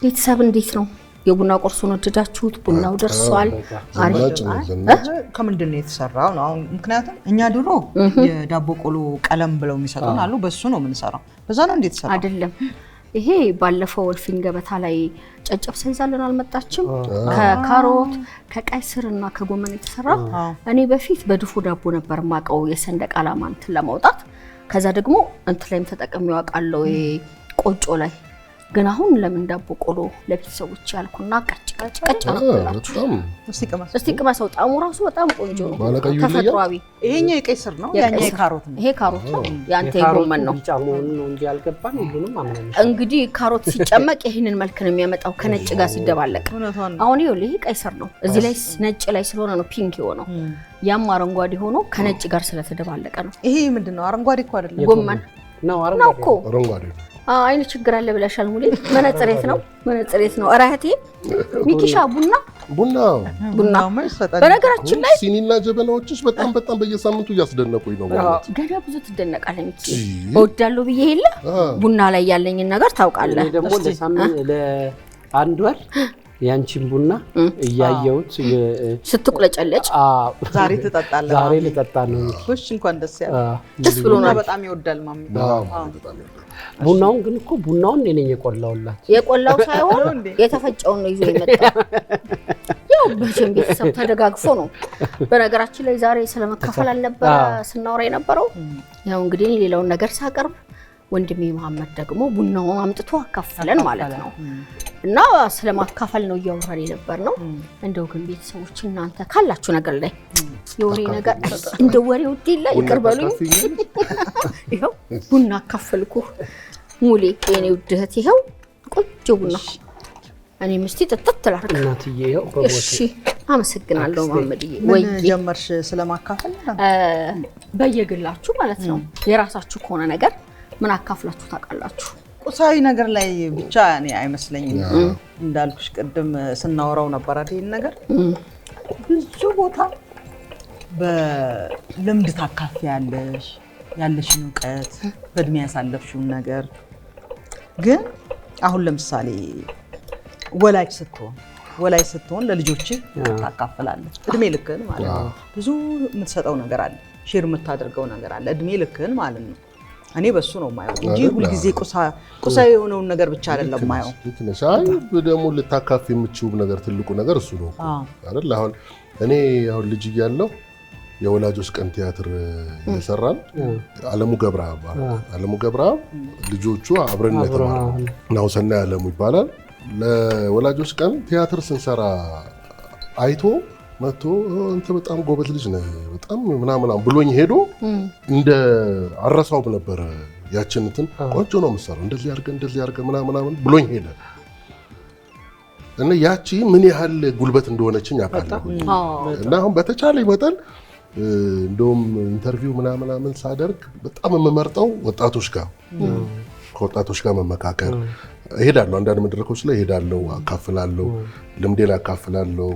ቤተሰብ እንዴት ነው? የቡና ቁርሱን ወደዳችሁት? ቡናው ደርሷል። ከምንድን ነው የተሰራው ነው? ምክንያቱም እኛ ድሮ የዳቦ ቆሎ ቀለም ብለው የሚሰጡን አሉ። በሱ ነው የምንሰራው። በዛ ነው እንዴት ተሰራ? አይደለም። ይሄ ባለፈው ወልፊን ገበታ ላይ ጨጨብሳ ይዛልን አልመጣችም? ከካሮት ከቀይ ስርና ከጎመን የተሰራ። እኔ በፊት በድፎ ዳቦ ነበር ማቀው የሰንደቅ ዓላማ እንትን ለማውጣት። ከዛ ደግሞ እንትን ላይም ተጠቅሜው አውቃለሁ ቆጮ ላይ። ግን አሁን ለምን ዳቦ ቆሎ ለቤተሰቦች ያልኩና ቀጭ አድርጋችሁ እስቲ ቅመሰው። ጣዕሙ ራሱ በጣም ቆንጆ ነው፣ ተፈጥሯዊ። ይሄኛው የቀይ ስር ነው፣ ያኛው የካሮት ነው። ይሄ ካሮት ነው፣ ያንተ የጎመን ነው። ነው እንጂ ያልገባን ሁሉንም አምነን። እንግዲህ ካሮት ሲጨመቅ ይሄንን መልክ ነው የሚያመጣው ከነጭ ጋር ሲደባለቅ። አሁን ይሄ ቀይ ስር ነው፣ እዚህ ላይ ነጭ ላይ ስለሆነ ነው ፒንክ የሆነው። ያም አረንጓዴ ሆኖ ከነጭ ጋር ስለተደባለቀ ነው። ይሄ ምንድነው? አረንጓዴ እኮ አይደለም፣ ጎመን ነው። አረንጓዴ ነው። አይን ችግር አለ ብለሻል ሙሌ። መነጽሬት ነው አራህቴ ሚኪሻ ቡና በነገራችን ላይ ሲኒና ጀበናዎችሽ በጣም በየሳምንቱ እያስደነቁኝ ነው ማለት። ገና ብዙ ትደነቃለህ ሚኪ። እወዳለሁ ብዬ የለ ቡና ላይ ያለኝን ነገር ታውቃለህ። እኔ ደግሞ ለአንድ ወር ያንቺን ቡና እያየሁት ስትቁለጨለጭ ዛሬ ትጠጣለህ። ዛሬ ልጠጣ ነው። እሺ እንኳን ደስ ያለ። ደስ ብሎናል። በጣም ይወዳል ማሚ። ቡናውን ግን እኮ ቡናውን እኔ ነኝ የቆላውላት። የቆላው ሳይሆን የተፈጨውን ነው ይዞ የመጣው። ያው በጀም ቤተሰብ ተደጋግፎ ነው። በነገራችን ላይ ዛሬ ስለመካፈል አልነበረ ስናወራ የነበረው። ያው እንግዲህ ሌላውን ነገር ሳቀርብ ወንድሜ መሐመድ ደግሞ ቡናውን አምጥቶ አካፈለን ማለት ነው። እና ስለማካፈል ነው እያወራን የነበር ነው። እንደው ግን ቤተሰቦች እናንተ ካላችሁ ነገር ላይ የወሬ ነገር እንደ ወሬው ዲላ ይቀርበሉኝ። ይሄው ቡና አካፈልኩ ሙሌ የኔ ውድህት፣ ይሄው ቆንጆ ቡና። እኔ ምስቲ ጥጥት ላርክ እናትዬ። ይሄው በቦታ እሺ፣ አመሰግናለሁ መሐመድዬ። ወይ ጀመርሽ ስለማካፈል? በየግላችሁ ማለት ነው። የራሳችሁ ከሆነ ነገር ምን አካፍላችሁ ታውቃላችሁ? ቁሳዊ ነገር ላይ ብቻ እኔ አይመስለኝም። እንዳልኩሽ ቅድም ስናወራው ነበር አይደል? ነገር ብዙ ቦታ በልምድ ታካፊያለሽ፣ ያለሽን ዕውቀት በእድሜ ያሳለፍሽውን ነገር። ግን አሁን ለምሳሌ ወላጅ ስትሆን ለልጆችህ ታካፍላለህ እድሜ ልክህን ማለት ነው። ብዙ የምትሰጠው ነገር አለ፣ ሼር የምታደርገው ነገር አለ እድሜ ልክህን ማለት ነው። እኔ በሱ ነው ማየው እንጂ ሁሉ ጊዜ ቁሳዊ የሆነውን ነገር ብቻ አይደለም ማየው። ትንሻይ ደግሞ ልታካፍ የምትችው ነገር ትልቁ ነገር እሱ ነው አይደል? እኔ አሁን ልጅ እያለሁ የወላጆች ቀን ቲያትር እየሰራን አለሙ ገብረአብ ልጆቹ አብረን ተማሩ ነው። ሰናይ አለሙ ይባላል። ለወላጆች ቀን ቲያትር ስንሰራ አይቶ መጥቶ አንተ በጣም ጎበዝ ልጅ ነህ በጣም ምናምን ብሎኝ ሄዶ እንደ አረሳው ነበር። ያችን እንትን ቆንጆ ነው የምትሰራው እንደዚህ አድርገህ ምናምን ብሎኝ ሄደ እና ያቺ ምን ያህል ጉልበት እንደሆነችኝ አውቃለሁ። እና አሁን በተቻለ መጠን እንደውም ኢንተርቪው ምናምን ሳደርግ በጣም የምመርጠው ከወጣቶች ጋር መመካከር እሄዳለሁ። አንዳንድ መድረኮች ላይ እሄዳለሁ፣ አካፍላለሁ፣ ልምዴን አካፍላለሁ።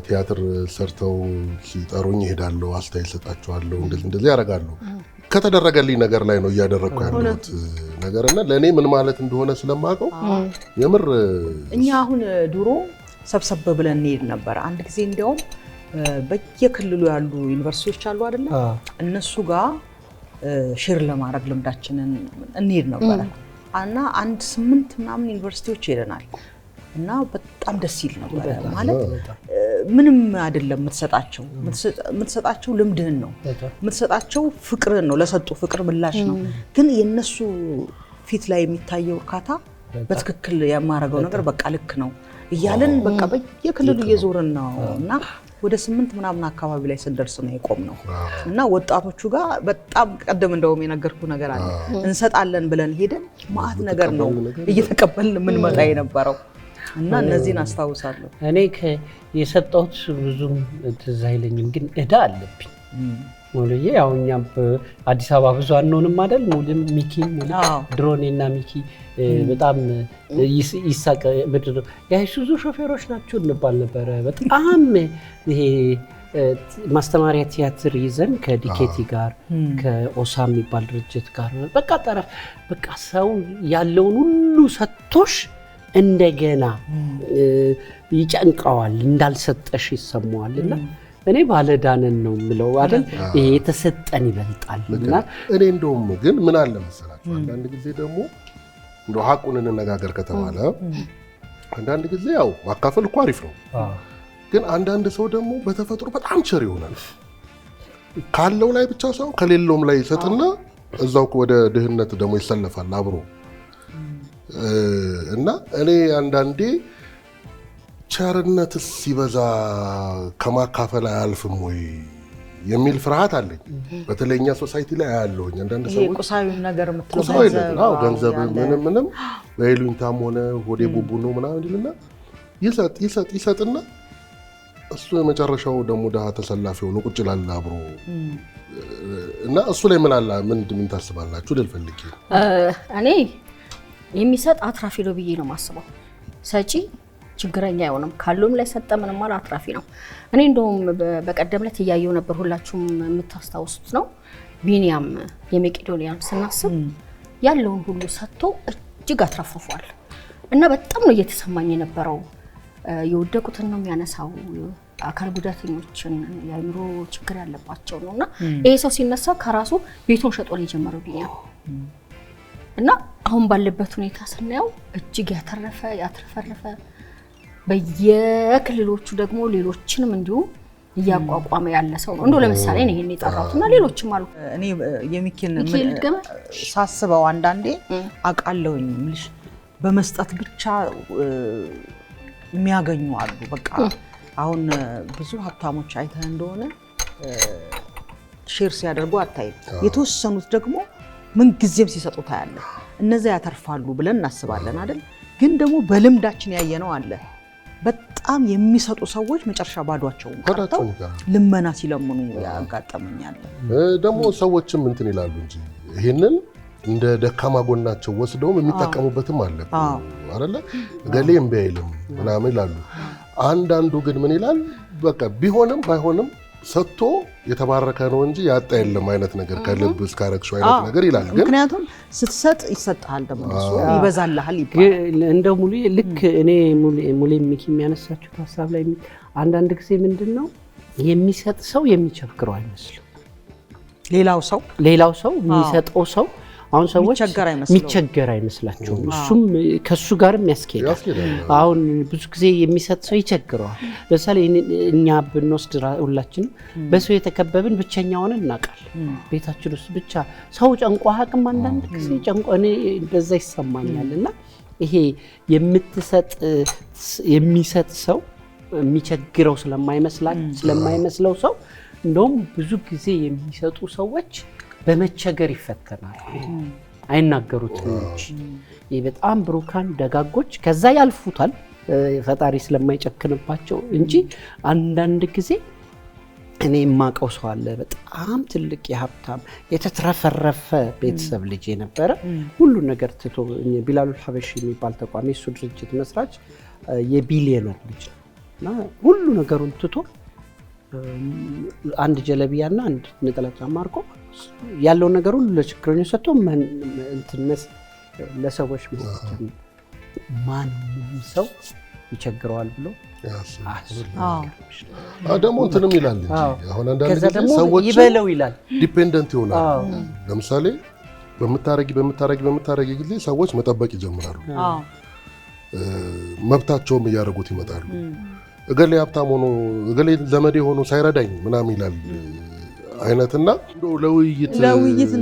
ቲያትር ሰርተው ሲጠሩኝ እሄዳለሁ፣ አስተያየት ሰጣቸዋለሁ። እንደዚህ ያደርጋለሁ። ከተደረገልኝ ነገር ላይ ነው እያደረግኩ ያለሁት ነገርና ለእኔ ምን ማለት እንደሆነ ስለማውቀው የምር እኛ አሁን ድሮ ሰብሰብ ብለን እንሄድ ነበር። አንድ ጊዜ እንዲያውም በየክልሉ ያሉ ዩኒቨርሲቲዎች አሉ አይደለ? እነሱ ጋር ሼር ለማድረግ ልምዳችንን እንሄድ ነበር እና 8 ምናምን ዩኒቨርሲቲዎች ሄደናል። እና በጣም ደስ ይል ነበር ማለት ምንም አይደለም የምትሰጣቸው ልምድህን ነው የምትሰጣቸው፣ ፍቅርን ነው፣ ለሰጡ ፍቅር ምላሽ ነው። ግን የነሱ ፊት ላይ የሚታየው እርካታ በትክክል የማረገው ነገር በቃ ልክ ነው እያልን በቃ በየክልሉ እየዞርን ነው እና ወደ 8 ምናምን አካባቢ ላይ ስንደርስ ነው የቆምነው። እና ወጣቶቹ ጋር በጣም ቀደም እንደውም የነገርኩ ነገር አለ። እንሰጣለን ብለን ሄደን ማአት ነገር ነው እየተቀበልን ምን መጣ የነበረው እና እነዚህን አስታውሳለሁ። እኔ የሰጠሁት ብዙም ትዝ አይለኝም፣ ግን እዳ አለብኝ ሙሉዬ። ያው እኛም አዲስ አበባ ብዙ አንሆንም አይደል? ሙሉም ሚኪ ድሮኔና ሚኪ በጣም ይሳቀ ምድር የአይሱዙ ሾፌሮች ናቸው እንባል ነበረ። በጣም ይሄ ማስተማሪያ ቲያትር ይዘን ከዲኬቲ ጋር ከኦሳ የሚባል ድርጅት ጋር በቃ ጠረፍ በቃ ሰው ያለውን ሁሉ ሰጥቶሽ እንደገና ይጨንቀዋል፣ እንዳልሰጠሽ ይሰማዋልና እኔ ባለዳነን ነው የምለው አይደል? ይሄ የተሰጠን ይበልጣልና እኔ እንደውም ግን ምን አለ መሰላችሁ አንዳንድ ጊዜ ደግሞ እንደው ሐቁን እንነጋገር ከተባለ አንዳንድ ጊዜ ያው ማካፈል እኮ አሪፍ ነው። ግን አንዳንድ ሰው ደግሞ በተፈጥሮ በጣም ቸር ይሆናል። ካለው ላይ ብቻ ሳይሆን ከሌለውም ላይ ይሰጥና እዛው ወደ ድህነት ደግሞ ይሰለፋል አብሮ እና እኔ አንዳንዴ ቸርነት ሲበዛ ከማካፈል አያልፍም ወይ የሚል ፍርሃት አለኝ። በተለይኛ ሶሳይቲ ላይ ያለውኝ አንዳንድ ሰዎች ቁሳዊ ነገር የምትለው ገንዘብ ምንም በይሉኝታም ሆነ ሆዴ ቡቡ ነው ምናምን ይልና ይሰጥና እሱ የመጨረሻው ደግሞ ደሃ ተሰላፊ ሆኖ ቁጭ ይላል አብሮ እና እሱ ላይ ምን ታስባላችሁ ልል ፈልጌ እኔ የሚሰጥ አትራፊ ነው ብዬ ነው የማስበው። ሰጪ ችግረኛ አይሆንም፣ ካሉም ላይ ሰጠ ምንም ማለት አትራፊ ነው። እኔ እንደውም በቀደም ዕለት እያየሁ ነበር፣ ሁላችሁም የምታስታውሱት ነው። ቢኒያም የመቄዶንያን ስናስብ ያለውን ሁሉ ሰጥቶ እጅግ አትራፍፏል እና በጣም ነው እየተሰማኝ የነበረው። የወደቁትን ነው የሚያነሳው፣ አካል ጉዳተኞችን፣ የአእምሮ ችግር ያለባቸው ነውና ይሄ ሰው ሲነሳ ከራሱ ቤቱን ሸጦ ነው የጀመረው ቢኒያም እና አሁን ባለበት ሁኔታ ስናየው እጅግ ያተረፈረፈ በየክልሎቹ ደግሞ ሌሎችንም እንዲሁ እያቋቋመ ያለ ሰው ነው። እንደው ለምሳሌ እኔ ይሄን የጠራሁትና ሌሎችም አሉ። እኔ የሚኪን ሳስበው አንዳንዴ አቃለውኝ ምልሽ በመስጠት ብቻ የሚያገኙ አሉ። በቃ አሁን ብዙ ሀብታሞች አይተህ እንደሆነ ሼር ሲያደርጉ አታይም። የተወሰኑት ደግሞ ምን ጊዜም ሲሰጡ ታያለ። እነዛ ያተርፋሉ ብለን እናስባለን አይደል? ግን ደግሞ በልምዳችን ያየነው አለ። በጣም የሚሰጡ ሰዎች መጨረሻ ባዷቸውን ቀርተው ልመና ሲለምኑ ያጋጠመኛል። ደግሞ ሰዎችም እንትን ይላሉ እንጂ ይሄንን እንደ ደካማ ጎናቸው ወስደውም የሚጠቀሙበትም አለ አይደለ? ገሌ እምቢ አይልም ምናምን ይላሉ። አንዳንዱ ግን ምን ይላል? በቃ ቢሆንም ባይሆንም ሰጥቶ የተባረከ ነው እንጂ ያጣ የለም አይነት ነገር ከልብ እስካረግሽው አይነት ነገር ይላል። ግን ምክንያቱም ስትሰጥ ይሰጣል ደግሞ ይበዛልሃል ይባላል። እንደው ሙሉ ልክ እኔ ሙሉ ሚኪ የሚያነሳችው ሐሳብ ላይ አንዳንድ ጊዜ ምንድነው የሚሰጥ ሰው የሚቸግረው አይመስልም። ሌላው ሰው የሚሰጠው ሰው አሁን ሰዎች የሚቸገር አይመስላቸውም። እሱም ከሱ ጋርም ያስኬዳል። አሁን ብዙ ጊዜ የሚሰጥ ሰው ይቸግረዋል። ለምሳሌ እኛ ብንወስድ ሁላችንም በሰው የተከበብን ብቸኛ ሆነን እናውቃለን። ቤታችን ውስጥ ብቻ ሰው ጨንቆ አቅም አንዳንድ ጊዜ ጨንቆ እኔ እንደዛ ይሰማኛልና ይሄ የሚሰጥ ሰው የሚቸግረው ስለማይመስለው ሰው እንደውም ብዙ ጊዜ የሚሰጡ ሰዎች በመቸገር ይፈተናል። አይናገሩትም እንጂ ይሄ በጣም ብሩካን ደጋጎች ከዛ ያልፉታል ፈጣሪ ስለማይጨክንባቸው እንጂ አንዳንድ ጊዜ እኔ የማውቀው ሰው አለ በጣም ትልቅ የሀብታም የተትረፈረፈ ቤተሰብ ልጅ የነበረ ሁሉ ነገር ትቶ ቢላሉል ሐበሺ የሚባል ተቋም የሱ ድርጅት መስራች የቢሊዮነር ልጅ እና ሁሉ ነገሩን ትቶ አንድ ጀለቢያና አንድ ነጠላ ጫማ አድርጎ ያለውን ነገር ሁሉ ለችግረኞች ሰጥቶ ለሰዎች መስጠት ማንም ሰው ይቸግረዋል ብሎ ደግሞ እንትንም ይላል እንጂ አሁን አንዳንድ ጊዜ ሰዎች ይበለው ይላል ዲፔንደንት ይሆናሉ። ለምሳሌ በምታረጊ ጊዜ ሰዎች መጠበቅ ይጀምራሉ። መብታቸውም እያደረጉት ይመጣሉ። እገሌ ሀብታም ሆኖ እገሌ ዘመዴ ሆኖ ሳይረዳኝ ምናምን ይላል አይነትና ለውይይት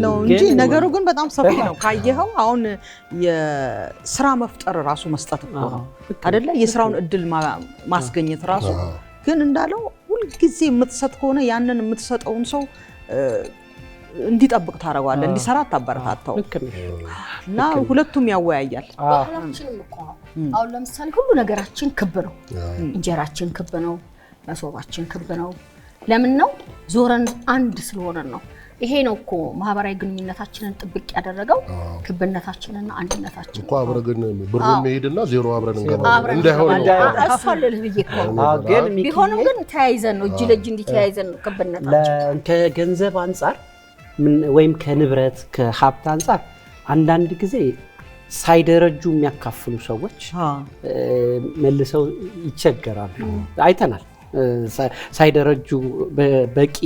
ነው እንጂ ነገሩ ግን በጣም ሰፊ ነው። ካየኸው አሁን የስራ መፍጠር ራሱ መስጠት እኮ ነው አይደለ? የስራውን እድል ማስገኘት ራሱ ግን እንዳለው ሁልጊዜ የምትሰጥ ከሆነ ያንን የምትሰጠውን ሰው እንዲጠብቅ ታደርገዋለህ፣ እንዲሰራ ታበረታታው እና ሁለቱም ያወያያል። ባህላችንም እኮ ነው። አሁን ለምሳሌ ሁሉ ነገራችን ክብ ነው። እንጀራችን ክብ ነው፣ መሶባችን ክብ ነው። ለምን ነው? ዞረን አንድ ስለሆነ ነው። ይሄ ነው እኮ ማህበራዊ ግንኙነታችንን ጥብቅ ያደረገው ክብነታችንና አንድነታችን እኮ አብረን ብሩን መሄድና ዜሮ አብረን እንገባለን እንዳይሆን አስፈልልህ ብዬ እኮ ግን ቢሆንም ግን ተያይዘን ነው እጅ ለእጅ እንዲተያይዘን ነው ክብነታችን። ከገንዘብ አንፃር ወይም ከንብረት ከሀብት አንፃር አንዳንድ ጊዜ ሳይደረጁ የሚያካፍሉ ሰዎች መልሰው ይቸገራሉ አይተናል ሳይደረጁ በቂ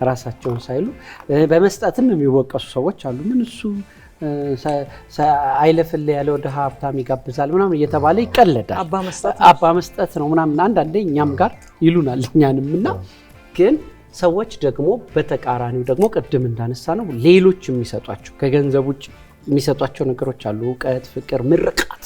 ራሳቸውን ሳይሉ በመስጠትም የሚወቀሱ ሰዎች አሉ ምን እሱ አይለፍል ያለው ወደ ሀብታም ይጋብዛል ምናምን እየተባለ ይቀለዳል አባ መስጠት ነው ምናምን አንዳንዴ እኛም ጋር ይሉናል እኛንምና ግን ሰዎች ደግሞ በተቃራኒው ደግሞ ቅድም እንዳነሳ ነው ሌሎች የሚሰጧቸው ከገንዘብ ውጭ የሚሰጧቸው ነገሮች አሉ ዕውቀት ፍቅር ምርቃት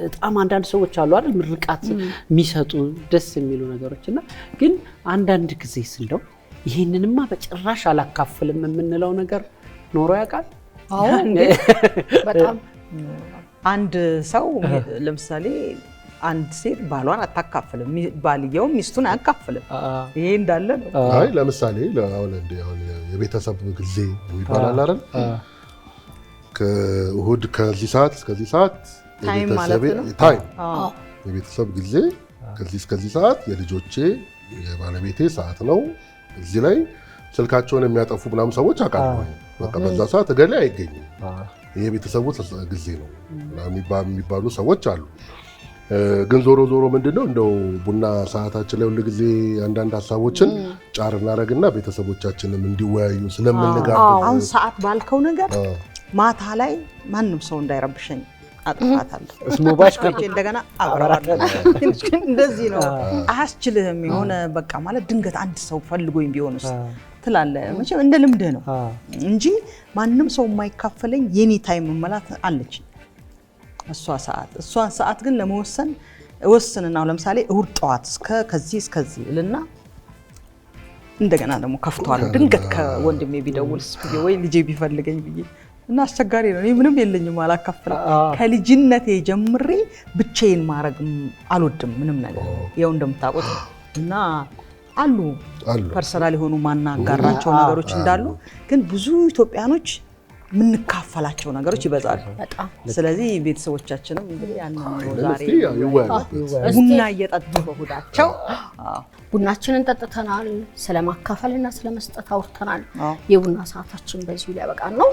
በጣም አንዳንድ ሰዎች አሉ አይደል ምርቃት የሚሰጡ ደስ የሚሉ ነገሮችና ግን አንዳንድ ጊዜ ስለው ይሄንንማ በጭራሽ አላካፍልም የምንለው ነገር ኖሮ ያውቃል አዎ በጣም አንድ ሰው ለምሳሌ አንድ ሴት ባሏን አታካፍልም ባልየው ሚስቱን አያካፍልም ይሄ እንዳለ ነው አይ ለምሳሌ አሁን የቤተሰብ ጊዜ ይባላል አይደል ከእሁድ ከዚህ ሰዓት እስከዚህ ሰዓት ታይም ማለት ነው ታይም የቤተሰብ ጊዜ ከዚህ እስከዚህ ሰዓት የልጆቼ የባለቤቴ ሰዓት ነው እዚህ ላይ ስልካቸውን የሚያጠፉ ምናምን ሰዎች አውቃለሁ በቃ በዛ ሰዓት እገሌ አይገኝም ይሄ ቤተሰቡ ጊዜ ነው የሚባሉ ሰዎች አሉ ግን ዞሮ ምንድነው እንደው ቡና ሰዓታችን ላይ ሁሉ ጊዜ አንዳንድ ሀሳቦችን ጫር እናረግና ቤተሰቦቻችንም እንዲወያዩ ስለምንጋብዝ አሁን ሰዓት ባልከው ነገር ማታ ላይ ማንንም ሰው እንዳይረብሸኝ አጥፋታለሁ ስሞባሽ ከቼ እንደገና አብራራለሁ እንደዚህ ነው አያስችልህም የሆነ በቃ ማለት ድንገት አንድ ሰው ፈልጎኝ ቢሆንስ ትላለህ መቼም እንደ ልምድህ ነው እንጂ ማንንም ሰው የማይካፈለኝ የኔ ታይም መመላት አለች እሷን ሰዓት ግን ለመወሰን ወስንና ለምሳሌ እሁድ ጠዋት ከዚህ እስከዚህ እልና እንደገና ደግሞ ከፍቷል ድንገት ከወንድሜ ቢደውልስ ወይ ልጄ ቢፈልገኝ ብዬ እና አስቸጋሪ ነው እኔ ምንም የለኝም አላካፍልም ከልጅነቴ ጀምሬ ብቻዬን ማረግ አልወድም ምንም ነገር ያው እንደምታውቁት እና አሉ ፐርሰናል የሆኑ ማናጋራቸው ነገሮች እንዳሉ ግን ብዙ ኢትዮጵያኖች ምንካፈላቸው ነገሮች ይበዛሉ ስለዚህ ቤተሰቦቻችንም እንግዲህ ያንን ዛሬ ቡና እየጠጡ በሁዳቸው ቡናችንን ጠጥተናል ስለማካፈልና ስለመስጠት አውርተናል የቡና ሰዓታችን በዚሁ ላይ ያበቃ ነው